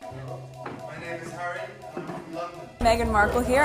My name is Harry. I'm from London. Meghan Markle here.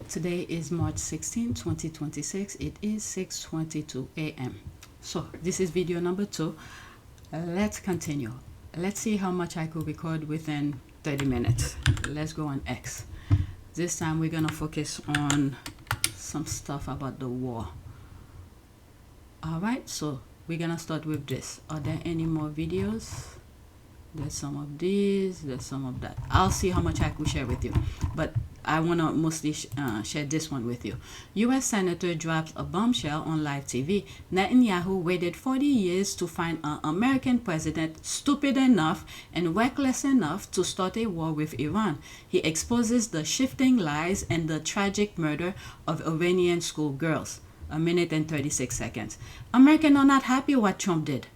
Today is March 16, 2026. It is 6:22 a.m. So this is video number 2. Let's continue. Let's see how much I could record within 30 minutes. Let's go on X. This time we're gonna focus on some stuff about the war. Alright, so we're gonna start with this. Are there any more videos? There's some of these, there's some of that. I'll see how much I could share with you, but I want to mostly share this one with you. U.S. Senator drops a bombshell on live TV. Netanyahu waited 40 years to find an American president stupid enough and reckless enough to start a war with Iran. He exposes the shifting lies and the tragic murder of Iranian schoolgirls. 1 minute and 36 seconds. Americans are not happy what Trump did.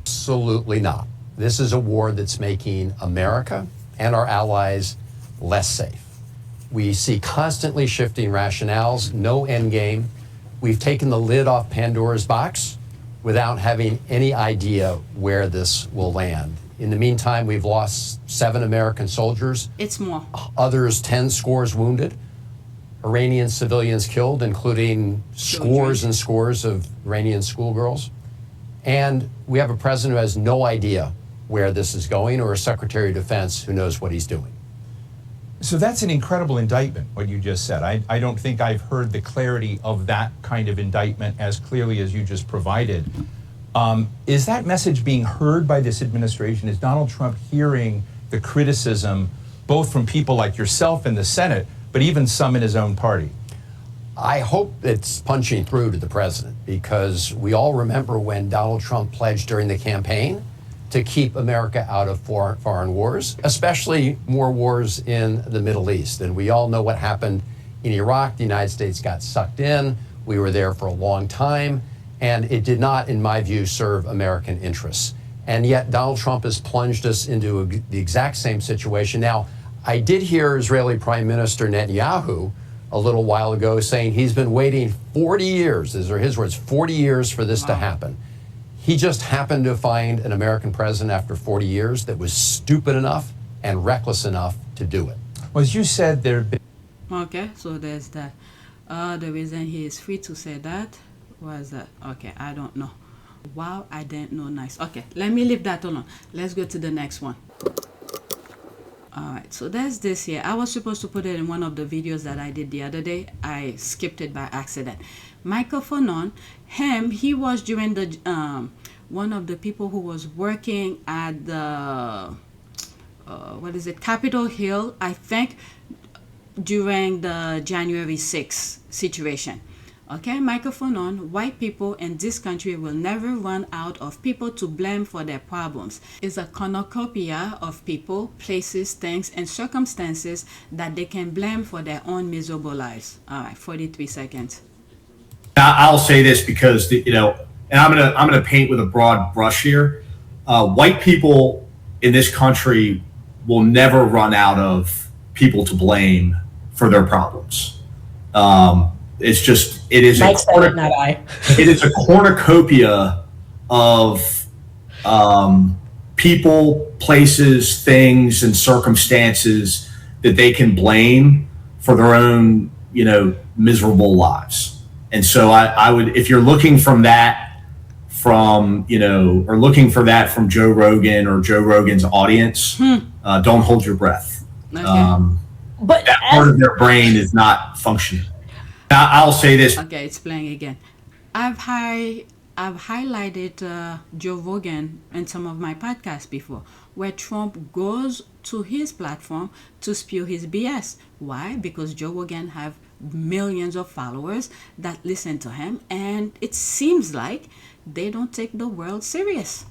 Absolutely not. This is a war that's making America and our allies less safe. We see constantly shifting rationales, no end game. We've taken the lid off Pandora's box without having any idea where this will land. In the meantime, we've lost 7 American soldiers. It's more. Others, 10 scores wounded. Iranian civilians killed, including scores and scores of Iranian schoolgirls. And we have a president who has no idea where this is going, or a Secretary of Defense who knows what he's doing. So that's an incredible indictment, what you just said. I don't think I've heard the clarity of that kind of indictment as clearly as you just provided. Is that message being heard by this administration? Is Donald Trump hearing the criticism, both from people like yourself in the Senate, but even some in his own party? I hope it's punching through to the president, because we all remember when Donald Trump pledged during the campaign to keep America out of foreign wars, especially more wars in the Middle East. And we all know what happened in Iraq. The United States got sucked in. We were there for a long time, and it did not, in my view, serve American interests. And yet Donald Trump has plunged us into the exact same situation. Now, I did hear Israeli Prime Minister Netanyahu a little while ago saying he's been waiting 40 years, these are his words, 40 years for this to happen. He just happened to find an American president after 40 years that was stupid enough and reckless enough to do it. Well, as you said, there have been... Okay, so there's that. The reason he is free to say that was that, okay, I don't know. Wow, I didn't know. Nice. Okay, let me leave that alone. Let's go to the next one. Alright, so there's this here. I was supposed to put it in one of the videos that I did the other day. I skipped it by accident. Michael Fanone, he was during the one of the people who was working at the Capitol Hill, I think, during the January 6th situation. Okay, Michael Fanone, white people in this country will never run out of people to blame for their problems. It's a cornucopia of people, places, things, and circumstances that they can blame for their own miserable lives. All right, 43 seconds. I'll say this because, and I'm gonna paint with a broad brush here. White people in this country will never run out of people to blame for their problems. It is a cornucopia of people, places, things, and circumstances that they can blame for their own, miserable lives. And so I would, if you're looking from that, or looking for that from Joe Rogan or Joe Rogan's audience, don't hold your breath. Okay. But that part of their brain is not functioning. I'll say this. Okay, it's playing again. I've highlighted Joe Rogan in some of my podcasts before, where Trump goes to his platform to spew his BS. Why? Because Joe Rogan have millions of followers that listen to him, and it seems like they don't take the world serious.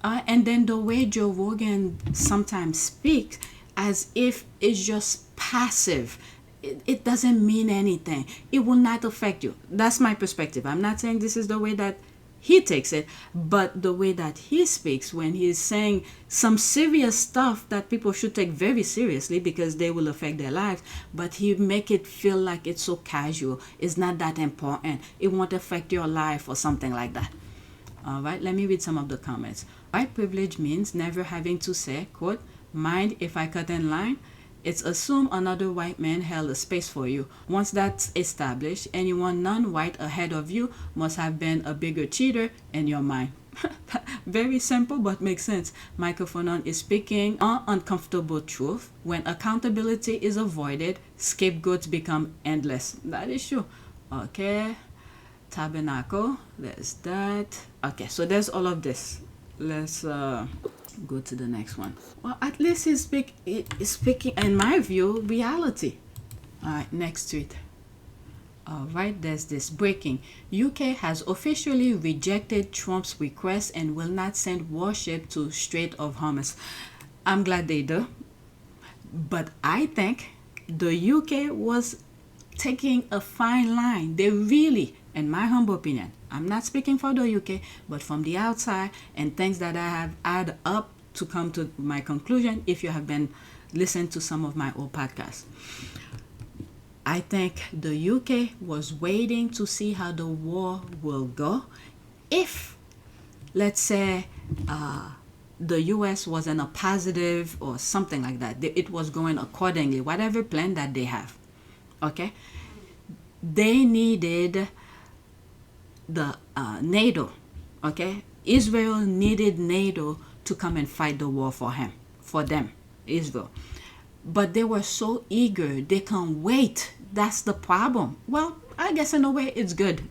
And then the way Joe Rogan sometimes speaks, as if it's just passive. It doesn't mean anything. It will not affect you. That's my perspective. I'm not saying this is the way that he takes it, but the way that he speaks when he's saying some serious stuff that people should take very seriously because they will affect their lives, but he make it feel like it's so casual. It's not that important. It won't affect your life or something like that. All right, let me read some of the comments. White privilege means never having to say, quote, mind if I cut in line? It's assume another white man held a space for you. Once that's established, anyone non-white ahead of you must have been a bigger cheater in your mind. Very simple, but makes sense. Michael Fanone is speaking an uncomfortable truth. When accountability is avoided, scapegoats become endless. That is true. Okay. Tabernacle. There's that. Okay, so there's all of this. Let's go to the next one. Well, at least he's speaking, in my view, reality. All right, next tweet. All right, there's this breaking. UK has officially rejected Trump's request and will not send warship to Strait of Hormuz. I'm glad they do. But I think the UK was taking a fine line. They really, in my humble opinion, I'm not speaking for the UK, but from the outside and things that I have added up to come to my conclusion, if you have been listening to some of my old podcasts. I think the UK was waiting to see how the war will go. If, let's say, the US was in a positive or something like that, it was going accordingly, whatever plan that they have, okay? They needed the NATO, okay? Israel needed NATO to come and fight the war for them, Israel. But they were so eager, they can't wait. That's the problem. Well, I guess in a way it's good.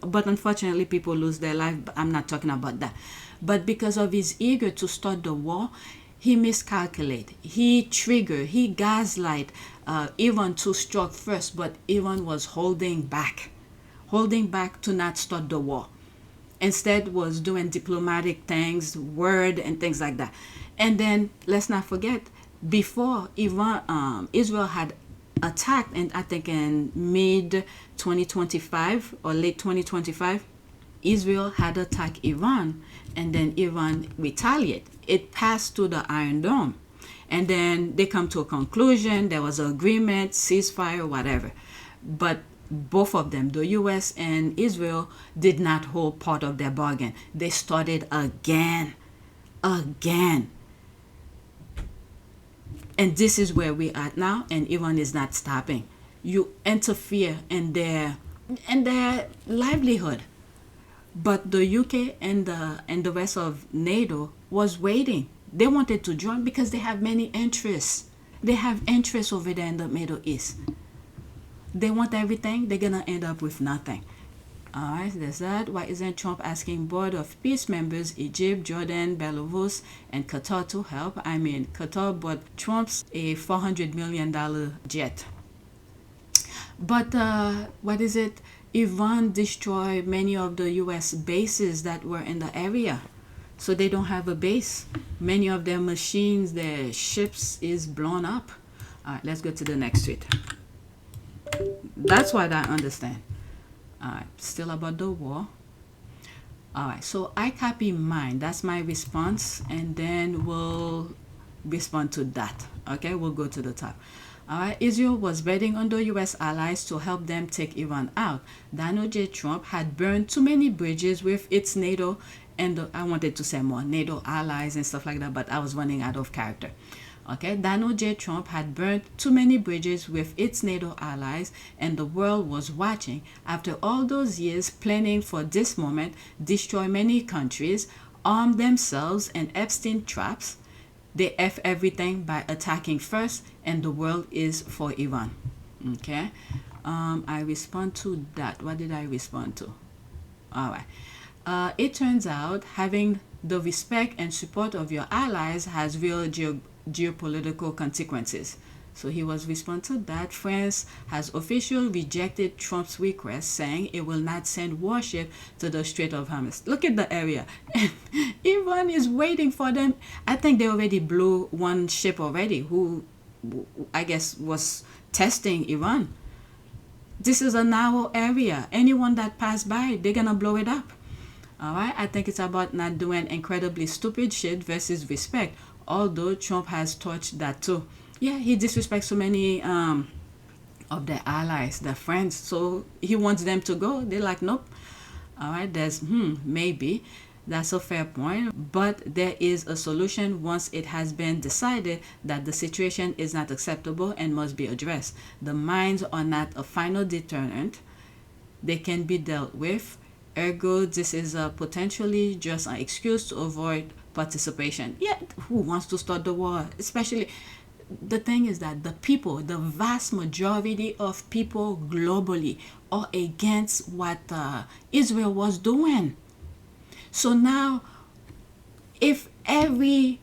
But unfortunately, people lose their life. I'm not talking about that. But because of his eager to start the war, he miscalculated. He triggered, he gaslight Iran to strike first, but Iran was holding back to not start the war. Instead was doing diplomatic things, word and things like that. And then let's not forget, before Israel had attacked, and I think in mid 2025 or late 2025, Israel had attacked Iran, and then Iran retaliated. It passed through the Iron Dome, and then they come to a conclusion. There was an agreement, ceasefire, whatever. But both of them, the US and Israel, did not hold part of their bargain. They started again. And this is where we are now, and Iran is not stopping. You interfere in their livelihood. But the UK and the rest of NATO was waiting. They wanted to join because they have many interests. They have interests over there in the Middle East. They want everything, they're gonna end up with nothing. All right, there's that. Why isn't Trump asking Board of Peace members, Egypt, Jordan, Belarus, and Qatar to help? I mean, Qatar bought Trump's a $400 million jet. But what is it? Iran destroyed many of the U.S. bases that were in the area. So they don't have a base. Many of their machines, their ships is blown up. All right, let's go to the next tweet. That's what I understand. All right, still about the war. All right, so I copy mine. That's my response, and then we'll respond to that. Okay, we'll go to the top. All right, Israel was betting on the U.S. allies to help them take Iran out. Donald J. Trump had burned too many bridges with its NATO, and I wanted to say more, NATO allies and stuff like that, but I was running out of character. Okay, Donald J. Trump had burned too many bridges with its NATO allies, and the world was watching. After all those years planning for this moment, destroy many countries, arm themselves in Epstein traps, they F everything by attacking first, and the world is for Iran. Okay, I respond to that. What did I respond to? All right. It turns out having the respect and support of your allies has real geopolitical consequences. So he was responding to that. France has officially rejected Trump's request, saying it will not send warship to the Strait of Hormuz. Look at the area. Iran is waiting for them. I think they already blew one ship already, who I guess was testing Iran. This is a narrow area. Anyone that passed by, they're gonna blow it up. All right. I think it's about not doing incredibly stupid shit versus respect. Although Trump has touched that too. Yeah, he disrespects so many of their allies, their friends. So he wants them to go. They're like, nope. All right, there's, maybe. That's a fair point. But there is a solution once it has been decided that the situation is not acceptable and must be addressed. The mines are not a final deterrent. They can be dealt with. Ergo, this is potentially just an excuse to avoid participation. Yeah, who wants to start the war? Especially... The thing is that the people, the vast majority of people globally are against what Israel was doing. So now, if the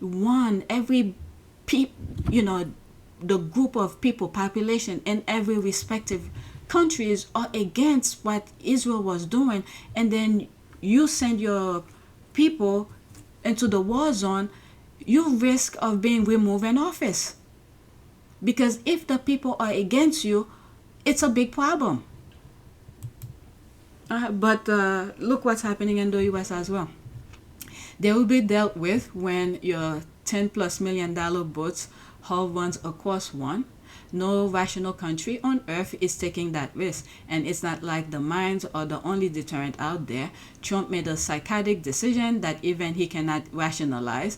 group of people, population in every respective countries are against what Israel was doing, and then you send your people into the war zone, you risk of being removed in office. Because if the people are against you, it's a big problem. But look what's happening in the U.S. as well. They will be dealt with when your $10+ million boats haul runs across one. No rational country on earth is taking that risk. And it's not like the mines are the only deterrent out there. Trump made a psychotic decision that even he cannot rationalize.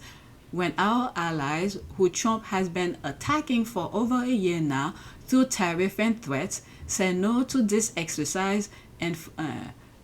When our allies, who Trump has been attacking for over a year now through tariff and threats, say no to this exercise and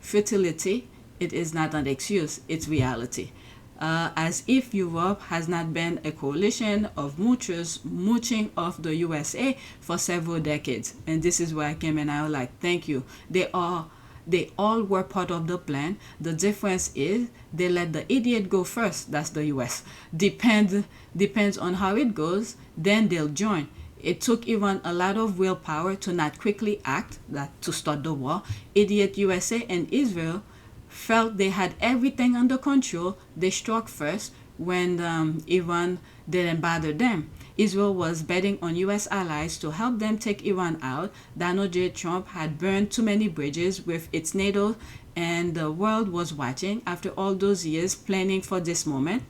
futility, it is not an excuse, it's reality. As if Europe has not been a coalition of moochers mooching off the USA for several decades. And this is where I came and I was like, thank you. They all were part of the plan. The difference is they let the idiot go first. That's the US. Depends on how it goes, then they'll join. It took Iran a lot of willpower to not quickly act, to start the war. Idiot USA and Israel felt they had everything under control. They struck first when Iran didn't bother them. Israel was betting on U.S. allies to help them take Iran out. Donald J. Trump had burned too many bridges with its NATO, and the world was watching after all those years planning for this moment.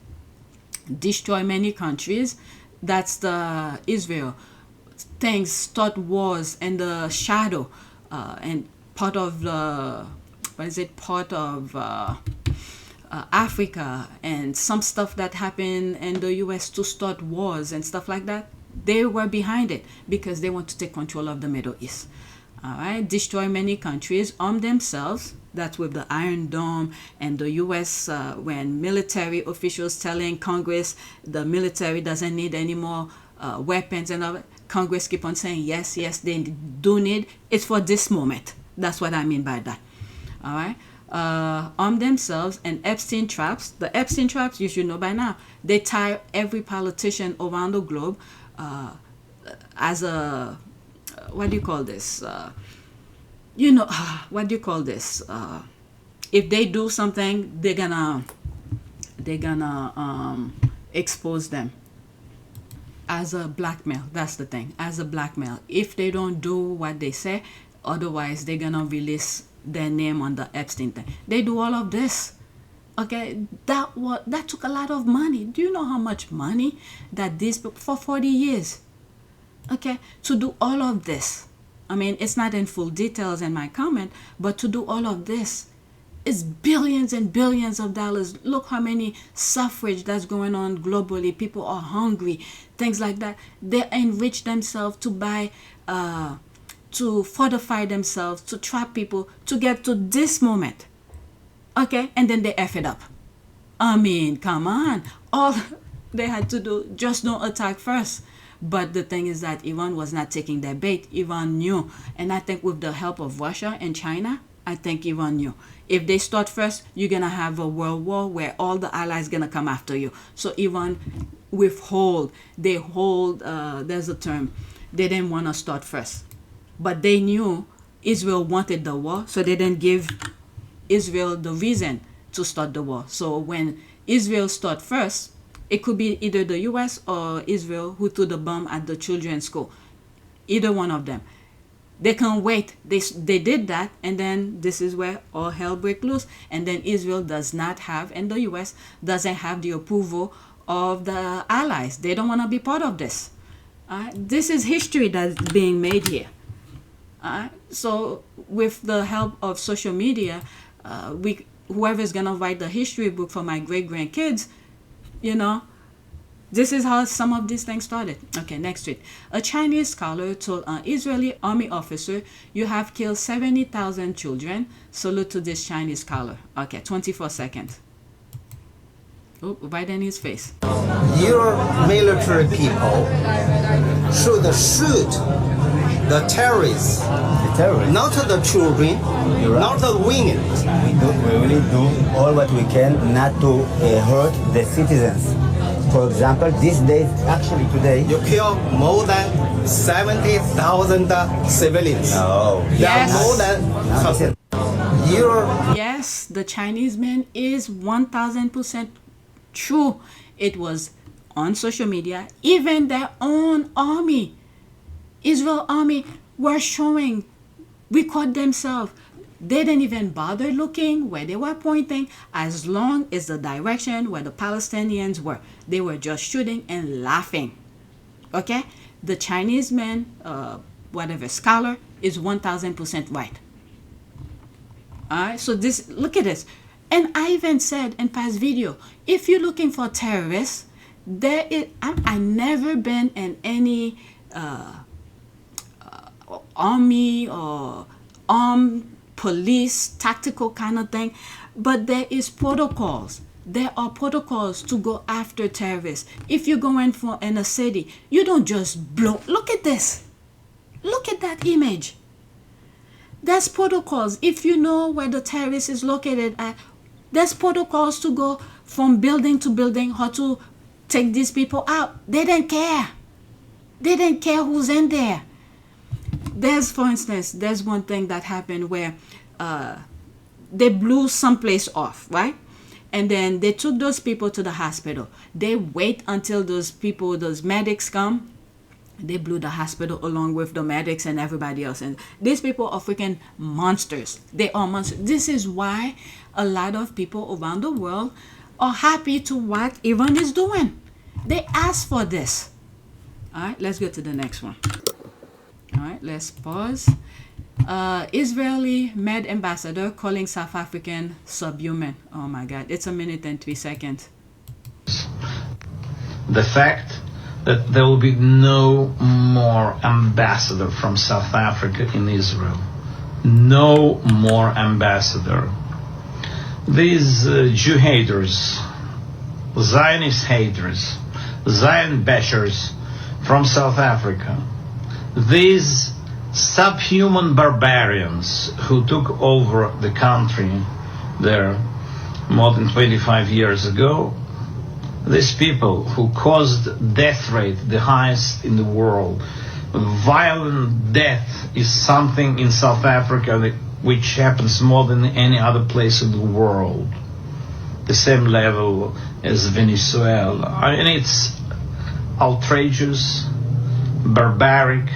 Destroy many countries. That's the Israel. Things start wars in the shadow, and part of the, Africa, and some stuff that happened in the US to start wars and stuff like that. They were behind it because they want to take control of the Middle East. All right, destroy many countries, arm themselves. That's with the Iron Dome and the US, when military officials telling Congress the military doesn't need any more weapons and all. Congress keep on saying yes, they do need. It's for this moment. That's what I mean by that. All right. Arm themselves, and Epstein traps. The Epstein traps, you should know by now, they tie every politician around the globe as a, what do you call this? What do you call this? If they do something, they're gonna expose them as a blackmail. That's the thing, as a blackmail. If they don't do what they say, otherwise they're gonna release their name on the Epstein thing. They do all of this. Okay, that took a lot of money. Do you know how much money that this for 40 years? Okay, to do all of this. I mean, it's not in full details in my comment, but to do all of this is billions and billions of dollars. Look how many suffrage that's going on globally. People are hungry, things like that. They enrich themselves to buy to fortify themselves, to trap people, to get to this moment. Okay? And then they F it up. I mean, come on. All they had to do, just don't attack first. But the thing is that Iran was not taking their bait. Iran knew. And I think with the help of Russia and China, I think Iran knew. If they start first, you're going to have a world war where all the allies going to come after you. So Iran they hold, there's a term, they didn't want to start first. But they knew Israel wanted the war, so they didn't give Israel the reason to start the war. So when Israel start first, it could be either the US or Israel who threw the bomb at the children's school. Either one of them. They can't wait. They did that, and then this is where all hell breaks loose. And then Israel does not have, and the US doesn't have the approval of the allies. They don't want to be part of this. This is history that's being made here. So with the help of social media, whoever's going to write the history book for my great-grandkids, this is how some of these things started. Okay, next tweet. A Chinese scholar told an Israeli army officer, "You have killed 70,000 children. Salute to this Chinese scholar." Okay, 24 seconds. Oh, right in his face. Your military people should shoot the terrorists, not the children, not the women. We really do all what we can not to hurt the citizens. For example, these days, actually today, You kill more than 70,000 civilians. no. There are Yes. more than Yes, the Chinese man is 1000% true. It was on social media. Even their own army, Israel army, were showing, record themselves. They didn't even bother looking where they were pointing, as long as the direction where the Palestinians were. They were just shooting and laughing. Okay? The Chinese man, scholar, is 1000% right. Alright, so this, look at this. And I even said in past video, if you're looking for terrorists, I never been in any army or armed police tactical kind of thing, but there is protocols. There are protocols to go after terrorists. If you're going in a city, you don't just blow. Look at this. Look at that image. There's protocols. If you know where the terrorist is located at, there's protocols to go from building to building, how to take these people out. They didn't care. They didn't care who's in there. For instance, there's one thing that happened where they blew someplace off, right? And then they took those people to the hospital. They wait until those medics come. They blew the hospital along with the medics and everybody else. And these people are freaking monsters. They are monsters. This is why a lot of people around the world are happy to what Iran is doing. They asked for this. All right, let's go to the next one. All right, let's pause. Israeli Med ambassador calling South African subhuman. Oh my God, it's 1 minute and 3 seconds. The fact that there will be no more ambassador from South Africa in Israel. No more ambassador. These Jew haters, Zionist haters, Zion bashers from South Africa, these subhuman barbarians who took over the country there more than 25 years ago, these people who caused death rate the highest in the world. Violent death is something in South Africa which happens more than any other place in the world. The same level as Venezuela. I mean, it's outrageous, barbaric.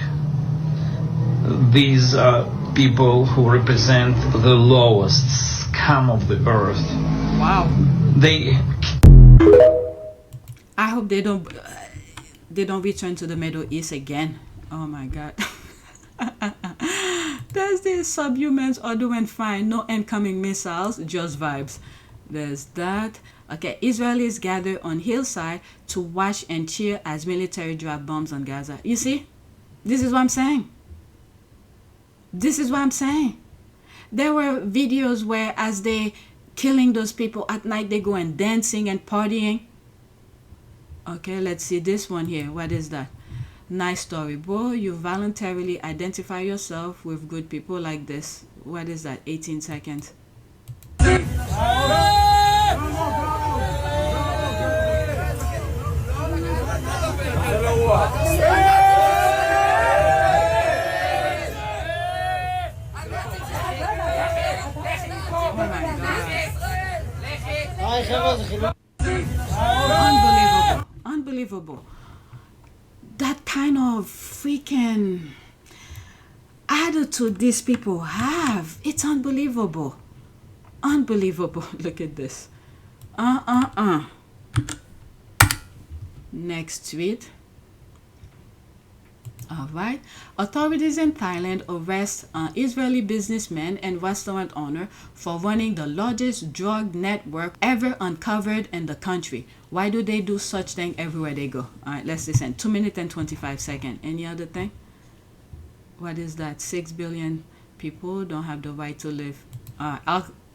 These are people who represent the lowest scum of the earth. Wow. I hope they don't return to the Middle East again. Oh my God. There's these subhumans are doing fine. No incoming missiles, just vibes. There's that. Okay, Israelis gather on hillside to watch and cheer as military drop bombs on Gaza. You see? This is what I'm saying. This is what I'm saying. There were videos where as they killing those people at night, they go and dancing and partying. Okay, let's see this one here. What is that? Nice story, bro. You voluntarily identify yourself with good people like this. what is that, 18 seconds. Unbelievable. Unbelievable. That kind of freaking attitude these people have. It's unbelievable. Unbelievable. Look at this. Next tweet. All right. Authorities in Thailand arrest an Israeli businessman and restaurant owner for running the largest drug network ever uncovered in the country. Why do they do such thing everywhere they go? All right, let's listen. 2 minutes and 25 seconds. Any other thing? What is that? 6 billion people don't have the right to live.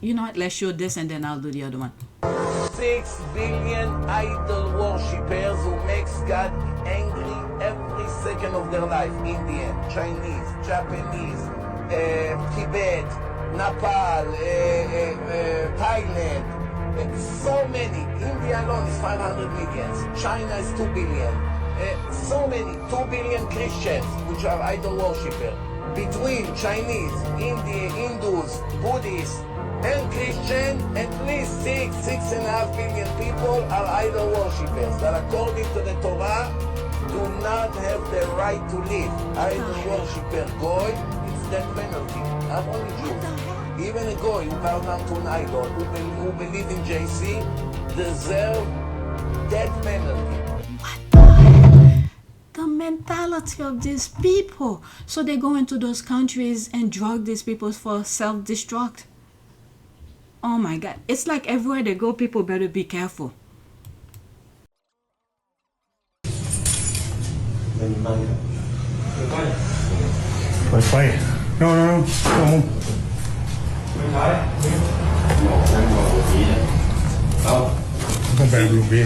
You know what? Let's show this and then I'll do the other one. 6 billion idol worshippers who makes God angry every second of their life. Indian, Chinese, Japanese, Tibet, Nepal, Thailand. So many. India alone is 500 million. China is 2 billion. So many. 2 billion Christians, which are idol worshippers. Between Chinese, Hindus, Buddhists, and Christian, at least 6.5 billion people are idol worshippers that according to the Torah do not have the right to live. Idol worshipper goy, it's death penalty. Not only Jews. Even a goy who bow down to an idol, who believe in JC, deserve death penalty. The mentality of these people. So they go into those countries and drug these people for self-destruct. Oh my God. It's like everywhere they go, people better be careful. Wi-Fi. No. Không phải lục đi.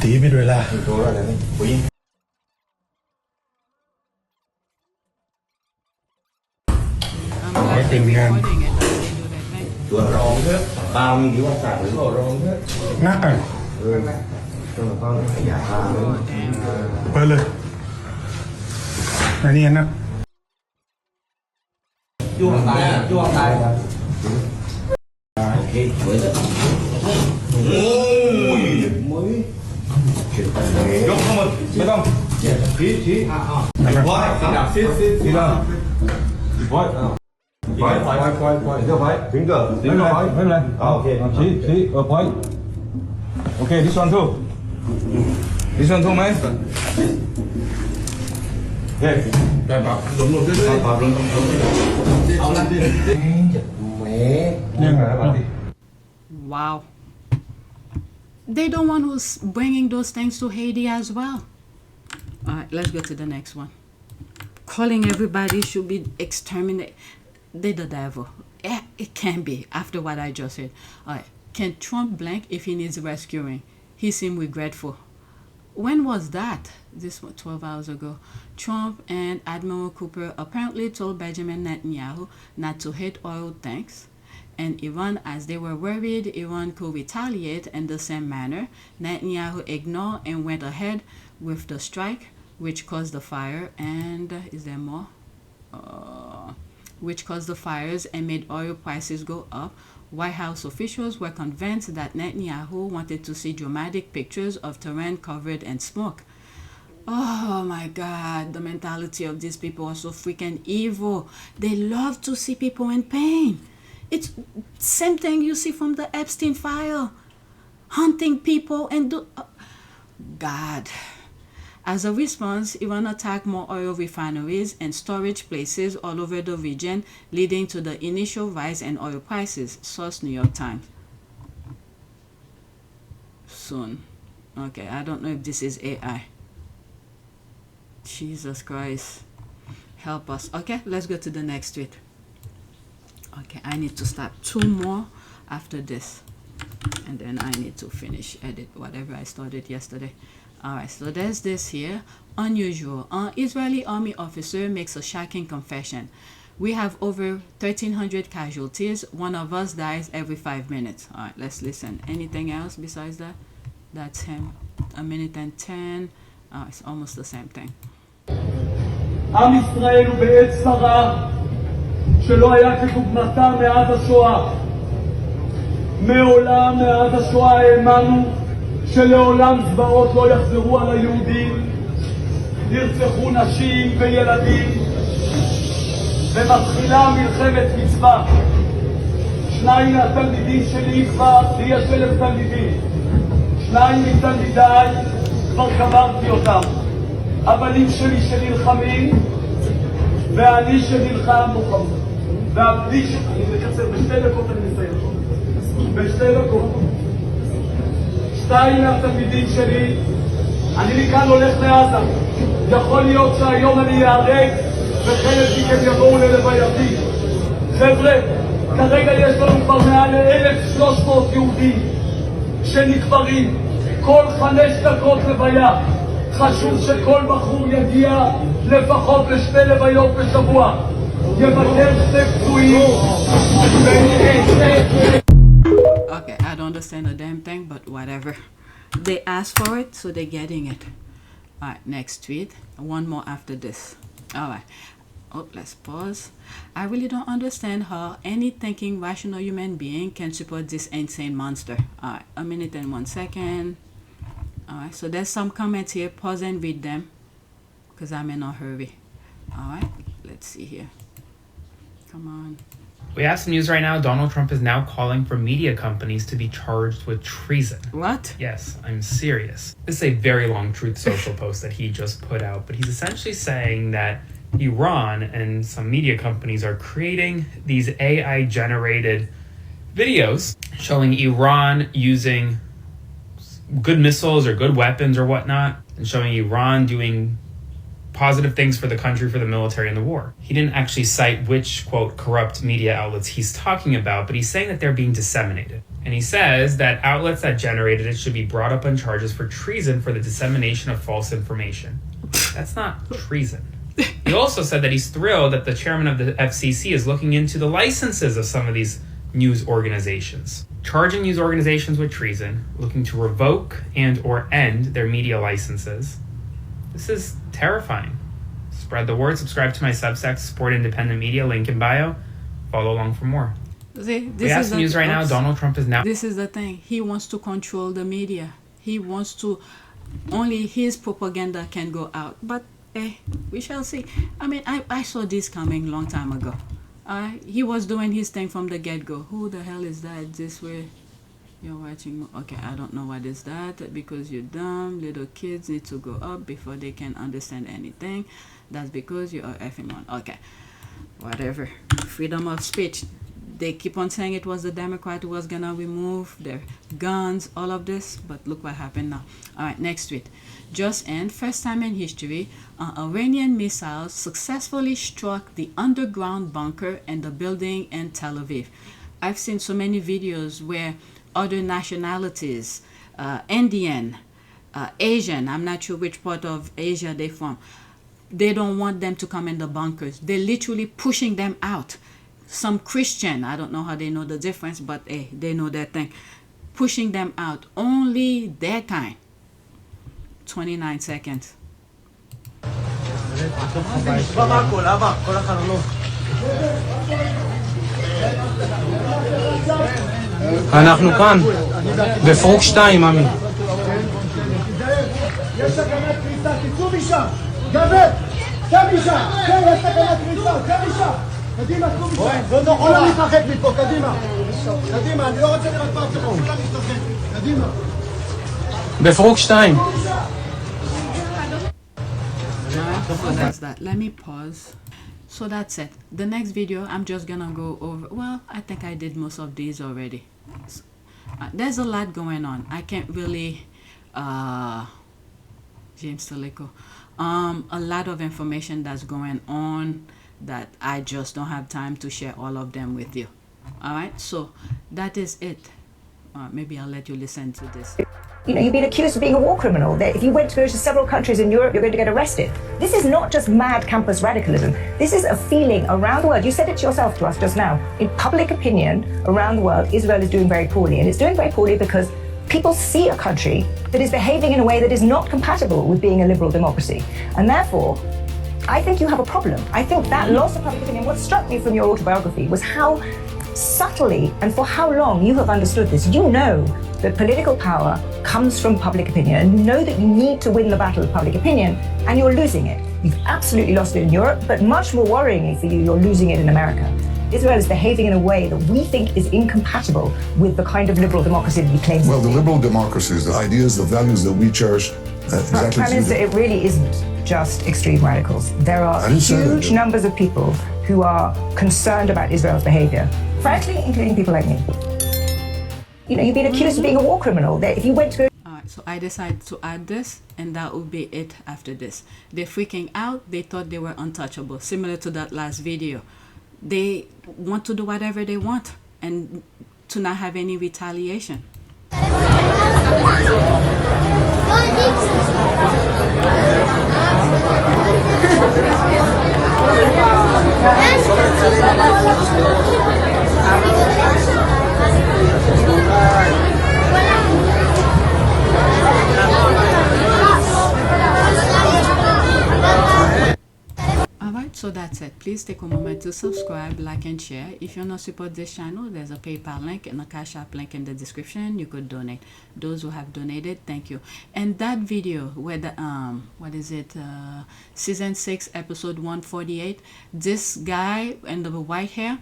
Tí mới rồi là. I'm tình hình. Bao nhiêu kiểu sạc Nát à? Bơi lên. Này đi anh ạ. Chuông tay. Yok không mấy không? Chí. Quay. Finger. Okay. See. Point. Okay, this one too. This one too, man. Okay. Wow. They don't want who's bringing those things to Haiti as well. All right, let's go to the next one. Calling everybody should be exterminated. They're the devil. Yeah, it can be after what I just said. All right, can Trump blank if he needs rescuing? He seemed regretful. When was that? This was 12 hours ago. Trump and Admiral Cooper apparently told Benjamin Netanyahu not to hit oil tanks and Iran as they were worried Iran could retaliate in the same manner. Netanyahu ignored and went ahead with the strike, which caused the fire. And is there more? Which caused the fires and made oil prices go up. White House officials were convinced that Netanyahu wanted to see dramatic pictures of Tehran covered in smoke. Oh my God, the mentality of these people are so freaking evil. They love to see people in pain. It's same thing you see from the Epstein file. Hunting people and do... God. As a response, Iran attacked more oil refineries and storage places all over the region, leading to the initial rise in oil prices. Source: New York Times. Soon. Okay, I don't know if this is AI. Jesus Christ. Help us. Okay, let's go to the next tweet. Okay, I need to start 2 more after this. And then I need to finish edit whatever I started yesterday. Alright, so there's this here. Unusual. An Israeli army officer makes a shocking confession. We have over 1,300 casualties. One of us dies every 5 minutes. All right, let's listen. Anything else besides that? That's him. 1:10. It's almost the same thing. עם ישראל הוא בעת צרה שלא היה כדוגמתה מאז השואה. מעולם מאז השואה האמנו שלעולם זוועות לא יחזרו על היהודים. נרצחו נשים וילדים ומתחילה מלחמת מצווה. 2 מהתלמידים שלי כבר, לי יש 1,000 תלמידים, 2 מתלמידיי כבר קברתי אותם. הבנים שלי שנלחמים ואני שנלחם מוחמד. והבני שלי, אני מקצר, ב2 דקות אני מסיים. ב2 דקות. 2 מהתלמידים שלי, אני מכאן הולך לעזה. יכול להיות שהיום אני אהרג וחלק מכם יבואו ללווייתי. חבר'ה, כרגע יש לנו כבר מעל 1,300 יהודים שנקברים כל 5 דקות לוויה. חשוב שכל בחור יגיע לפחות ל2 לוויות בשבוע. יבקר 2 פצועים. Okay, I don't understand a damn thing, but whatever. They asked for it, so they're getting it. Alright, next tweet. One more after this. Alright. Oh, let's pause. I really don't understand how any thinking rational human being can support this insane monster. Alright, 1 minute and 1 second. Alright, so there's some comments here. Pause and read them because I'm in a hurry. Alright, let's see here. Come on. We have some news right now. Donald Trump is now calling for media companies to be charged with treason. What? Yes, I'm serious. This is a very long Truth Social post that he just put out, but he's essentially saying that Iran and some media companies are creating these AI-generated videos showing Iran using good missiles or good weapons or whatnot, and showing Iran doing positive things for the country, for the military in the war. He didn't actually cite which, quote, corrupt media outlets he's talking about, but he's saying that they're being disseminated. And he says that outlets that generated it should be brought up on charges for treason for the dissemination of false information. That's not treason. He also said that he's thrilled that the chairman of the FCC is looking into the licenses of some of these news organizations, charging news organizations with treason, looking to revoke and or end their media licenses. This is terrifying. Spread the word. Subscribe to my Substack. Support independent media. Link in bio. Follow along for more. See, We have some news right now. Donald Trump is now... This is the thing. He wants to control the media. He wants to... Only his propaganda can go out. But, we shall see. I mean, I saw this coming long time ago. He was doing his thing from the get-go. Who the hell is that? This way... You're watching. Okay, I don't know what is that because you're dumb. Little kids need to grow up before they can understand anything. That's because you are effing on. Okay, whatever. Freedom of speech. They keep on saying it was the Democrat who was gonna remove their guns, all of this, but look what happened now. All right, next tweet. Just in, first time in history, Iranian missiles successfully struck the underground bunker in the building in Tel Aviv. I've seen so many videos where other nationalities, Indian, Asian, I'm not sure which part of Asia they're from, they don't want them to come in the bunkers. They're literally pushing them out. Some Christian, I don't know how they know the difference, but they know that thing. Pushing them out. Only their kind. 29 seconds. אנחנו כאן, בפרוק 2, עמי. יש סכנת קריסה, תצאו משם! גבר! צא משם! כן, יש סכנת קריסה, צא משם! קדימה, תצאו משם! כולם מתרחק מפה, קדימה! קדימה, אני לא רוצה לראות פעם שלכם, כולם מתרחק, קדימה! בפרוק 2. So that's that. Let me pause. So that's it. The next video, I'm just gonna go over, well, I think I did most of these already. There's a lot going on. I can't really, James Talico, a lot of information that's going on that I just don't have time to share all of them with you. All right, so that is it. Maybe I'll let you listen to this. You've been accused of being a war criminal. That if you went to go to several countries in Europe, you're going to get arrested. This is not just mad campus radicalism. This is a feeling around the world. You said it to yourself to us just now. In public opinion around the world, Israel is doing very poorly. And it's doing very poorly because people see a country that is behaving in a way that is not compatible with being a liberal democracy. And therefore, I think you have a problem. I think that loss of public opinion, what struck me from your autobiography was how subtly and for how long you have understood this. You know that political power comes from public opinion, and you know that you need to win the battle of public opinion, and you're losing it. You've absolutely lost it in Europe, but much more worryingly for you, you're losing it in America. Israel is behaving in a way that we think is incompatible with the kind of liberal democracy that he claims. Well, the liberal democracies, the ideas, the values that we cherish, exactly. Prime Minister, it really isn't just extreme radicals. There are huge numbers of people who are concerned about Israel's behavior, frankly, including people like me. You've been accused of being a war criminal. That if you went to go... All right, so I decided to add this, and that will be it after this. They're freaking out. They thought they were untouchable, similar to that last video. They want to do whatever they want and to not have any retaliation. Alright, so that's it. Please take a moment to subscribe, like, and share. If you want to support this channel, there's a PayPal link and a Cash App link in the description. You could donate. Those who have donated, thank you. And that video where the what is it, season 6 episode 148, this guy in the white hair,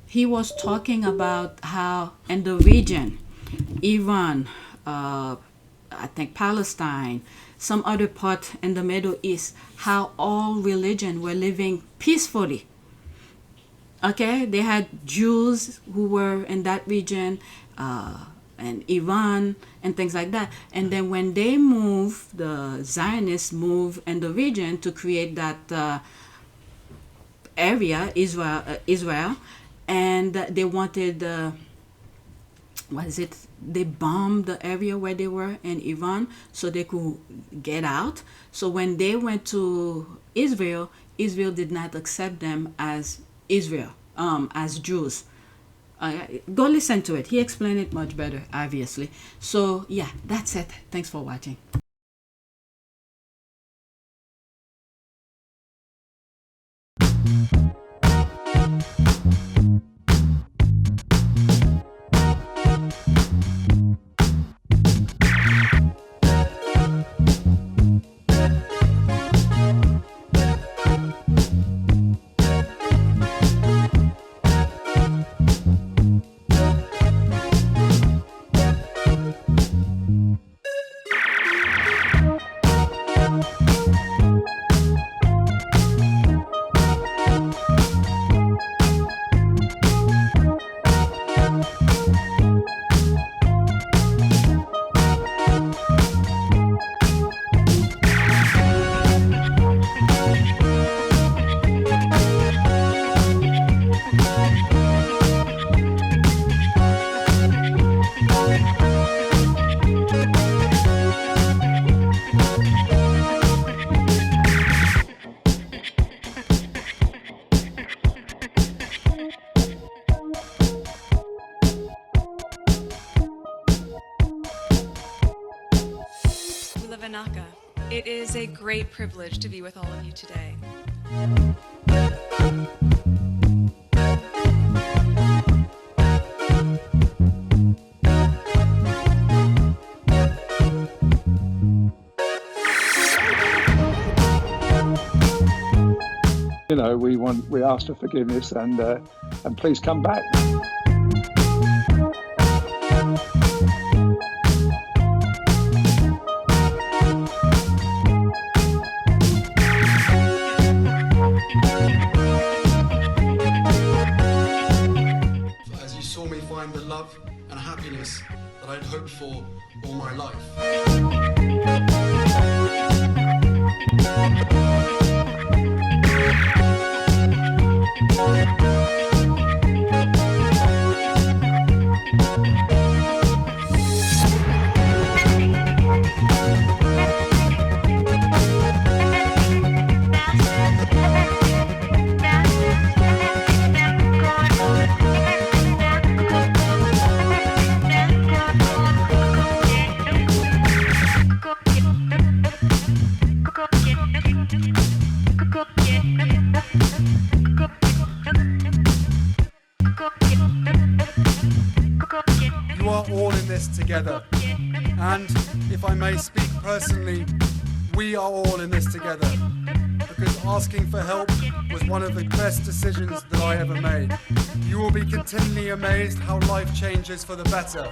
he was talking about how in the region, Iran, I think Palestine, some other part in the Middle East, how all religion were living peacefully. Okay, they had Jews who were in that region, and Iran and things like that. And then when they move, the Zionists move in the region to create that area, Israel, and they wanted, what is it? They bombed the area where they were in Iran so they could get out. So when they went to Israel, Israel did not accept them as Israel, as Jews. Go listen to it. He explained it much better, obviously. So yeah, that's it. Thanks for watching. It is a great privilege to be with all of you today. We ask for forgiveness and please come back. As you saw me find the love and happiness that I'd hoped for all my life. are all in this together. And if I may speak personally, we are all in this together. Because asking for help was one of the best decisions that I ever made. You will be continually amazed how life changes for the better.